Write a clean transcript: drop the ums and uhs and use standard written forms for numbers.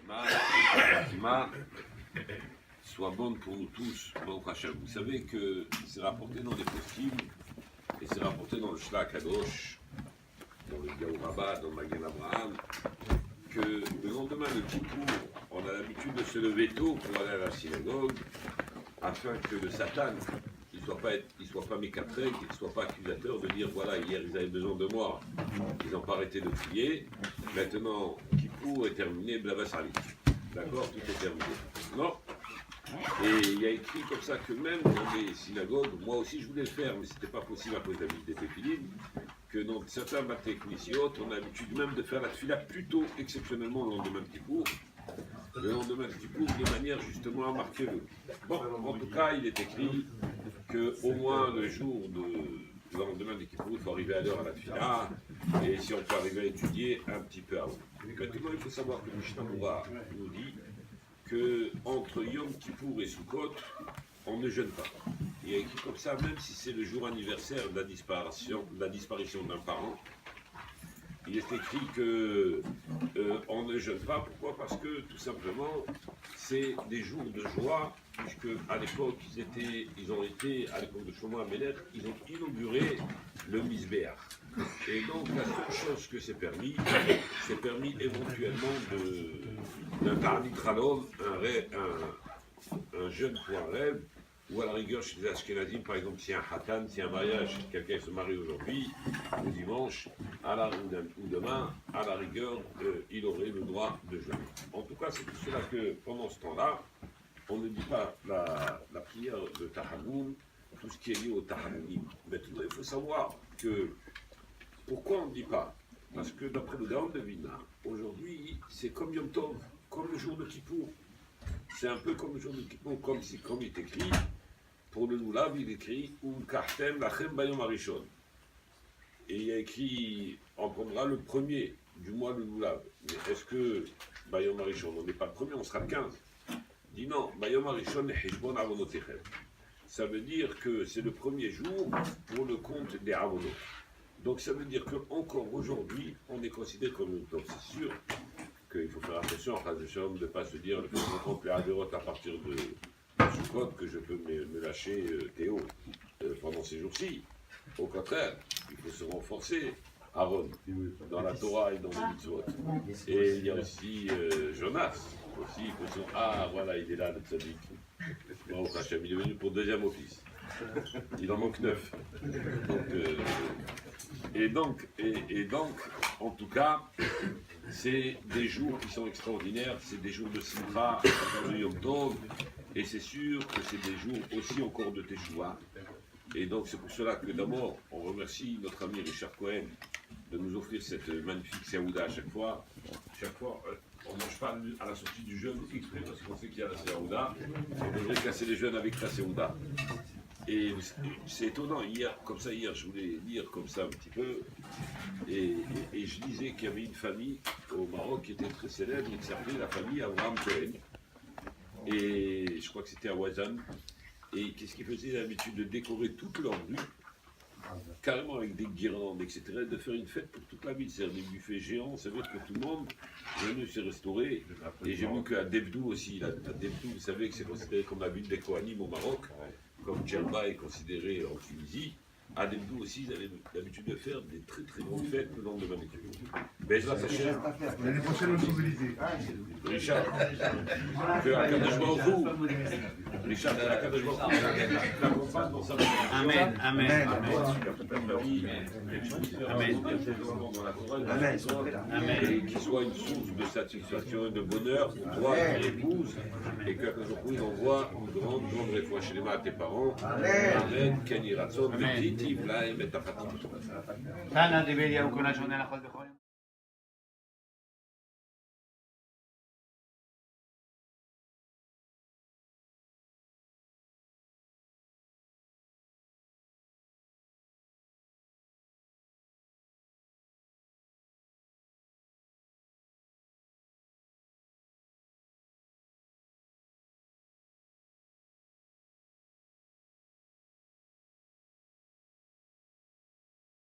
Fatima soit bonne pour nous tous, Baruch Hashem. Vous savez que c'est rapporté dans les poskim et c'est rapporté dans le Shlach Kadosh, dans le Gaou Rabbah, dans le Magen Abraham, que le lendemain de Kippour, on a l'habitude de se lever tôt pour aller à la synagogue afin que le Satan il soit pas mécatré, qu'il ne soit pas accusateur de dire voilà, hier ils avaient besoin de moi, ils n'ont pas arrêté de prier, maintenant Kippour est terminé, Blavasali. D'accord, tout est terminé. Non. Et il y a écrit comme ça que même dans les synagogues, moi aussi je voulais le faire, mais ce n'était pas possible à cause de la visite des téphilim, que dans certains batés knisiyot, on a l'habitude même de faire la tfila plutôt exceptionnellement le lendemain de Kippour. Le lendemain de Kippour, de manière justement à marquer le. Bon, en tout cas, il est écrit qu'au moins le jour le lendemain de Kippour, il faut arriver à l'heure à la tfila, et si on peut arriver à étudier un petit peu avant. Maintenant, il faut savoir que le Mishnah Moura nous dit qu'entre Yom Kippour et Sukkot, on ne jeûne pas. Il y a écrit comme ça, même si c'est le jour anniversaire de la disparition d'un parent, il est écrit qu'on ne jeûne pas. Pourquoi? Parce que tout simplement, c'est des jours de joie, puisque à l'époque, ils ont été, à l'époque de Shlomo HaMelech, ils ont inauguré le Misbéach. Et donc, la seule chose que c'est permis éventuellement d'un Ta'anit Chalom, un jeûne pour un rêve, ou à la rigueur chez les Ashkenazim, par exemple, si un Hatan, si un mariage, quelqu'un se marie aujourd'hui, ou dimanche, ou demain, à la rigueur, il aurait le droit de jeûner. En tout cas, c'est pour cela que pendant ce temps-là, on ne dit pas la prière de Tahamoun, tout ce qui est lié au Tahamounim. Maintenant, il faut savoir que pourquoi on ne dit pas? Parce que d'après le Gaon de Vilna, aujourd'hui, c'est comme Yom Tov, comme le jour de Kippour. C'est un peu comme le jour de Kippour, comme il est écrit, pour le Lulav, il écrit Kartem Lachem Bayom Arishon. Et il y a écrit, on prendra le premier du mois de Lulav. Mais est-ce que Bayom Arishon, on n'est pas le premier, on sera le 15? Dit non, Bayom Arishon Heshbon Avonotechem. Ça veut dire que c'est le premier jour pour le compte des Avonot. Donc ça veut dire qu'encore aujourd'hui, on est considéré comme une taupe. C'est sûr qu'il faut faire attention en de ne pas se dire le fait qu'on compte les Averot à partir de Sukkot que je peux me lâcher Théo pendant ces jours-ci. Au contraire, il faut se renforcer Aaron dans la Torah et dans les mitzvot. Et il y a aussi Jonas. Aussi, ah voilà, il est là le tzaddik. Bon, Hachem, il est venu pour deuxième office. Il en manque 9. Donc, en tout cas, c'est des jours qui sont extraordinaires, c'est des jours de Simcha, des jours de Yom Tov, et c'est sûr que c'est des jours aussi encore de Teshuvah. Et donc c'est pour cela que d'abord, on remercie notre ami Richard Cohen de nous offrir cette magnifique Seouda à chaque fois. On ne mange pas à la sortie du jeûne exprès parce qu'on sait qu'il y a la Seouda. On devrait casser les jeûnes avec la Seouda. Et c'est étonnant, hier, je voulais lire comme ça un petit peu, et je disais qu'il y avait une famille au Maroc qui était très célèbre, qui s'appelait la famille Abraham Cohen, et je crois que c'était à Ouazan, et qu'est-ce qu'ils faisaient? L'habitude de décorer toute leur rue, carrément avec des guirlandes, etc., de faire une fête pour toute la ville, c'est-à-dire des buffets géants, ça veut dire que tout le monde est venu se restaurer, et j'ai vu qu'à Debdou aussi, à Debdou, vous savez que c'est considéré comme la ville des Kohanim au Maroc, comme Djerba est considéré en Tunisie, à Debdou aussi, ils avaient l'habitude de faire des très très grandes fêtes le lendemain des Kippour. Bezrat Hashem. L'année prochaine, au Champs-Élysées. Richard, que Akadosh Baruch Hu, Richard, que Akadosh Baruch Hu l'accompagne dans sa vie. Amen, amen, Amen. Et qu'il soit une source de satisfaction et de bonheur pour toi et ton épouse, et qu'Akadosh Baruch Hu envoie une grande réfouach shlema à tes parents. Amen. Kenny Ratzon, Petit, Iblaim et Tafatim.